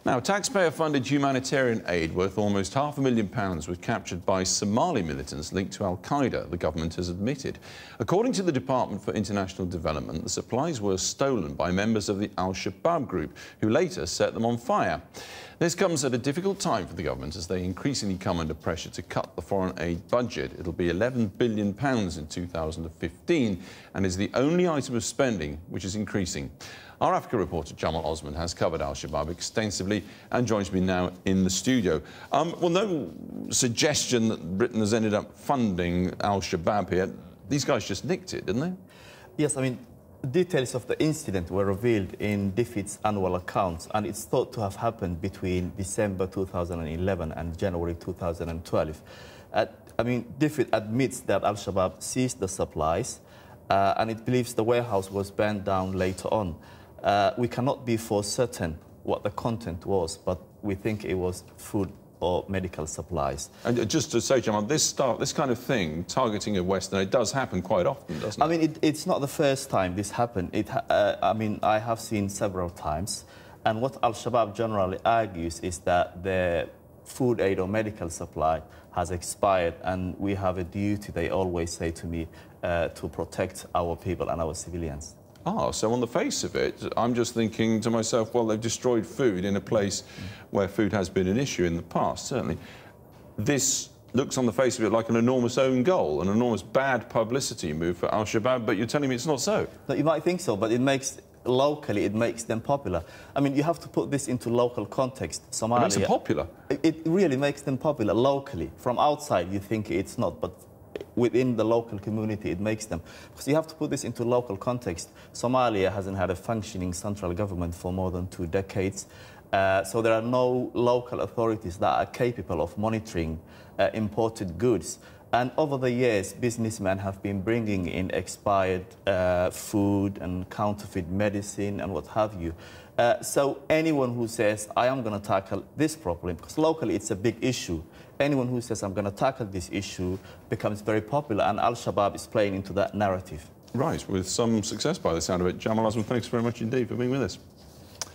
Now, taxpayer-funded humanitarian aid worth almost £500,000 was captured by Somali militants linked to Al-Qaeda, the government has admitted. According to the Department for International Development, the supplies were stolen by members of the Al-Shabaab group, who later set them on fire. This comes at a difficult time for the government as they increasingly come under pressure to cut the foreign aid budget. It'll be £11 billion in 2015 and is the only item of spending which is increasing. Our Africa reporter, Jamal Osman, has covered Al-Shabaab extensively and joins me now in the studio. Well, no suggestion that Britain has ended up funding Al-Shabaab here. These guys just nicked it, didn't they? Yes, I mean, details of the incident were revealed in DFID's annual accounts, and it's thought to have happened between December 2011 and January 2012. I mean, DFID admits that Al-Shabaab seized the supplies, and it believes the warehouse was burned down later on. We cannot be for certain what the content was, but we think it was food or medical supplies. And just to say, Jamal, this kind of thing, targeting a Western, it does happen quite often, doesn't it? I mean, it's not the first time this happened. I mean, I have seen several times, and what Al-Shabaab generally argues is that their food aid or medical supply has expired, and we have a duty, they always say to me, to protect our people and our civilians. Ah, so on the face of it, I'm just thinking to myself, well, they've destroyed food in a place where food has been an issue in the past, certainly. This looks on the face of it like an enormous own goal, an enormous bad publicity move for Al-Shabaab, but you're telling me it's not so? No, you might think so, but locally, it makes them popular. I mean, you have to put this into local context. Somalia, it makes them popular? It really makes them popular locally. From outside, you think it's not, but within the local community, it makes them. Because you have to put this into local context. Somalia hasn't had a functioning central government for more than 2 decades. So there are no local authorities that are capable of monitoring imported goods. And over the years, businessmen have been bringing in expired food and counterfeit medicine and what have you. So anyone who says, I am going to tackle this problem, because locally it's a big issue, anyone who says, I'm going to tackle this issue becomes very popular, and Al-Shabaab is playing into that narrative. Right, with some success by the sound of it. Jamal Osman, thanks very much indeed for being with us.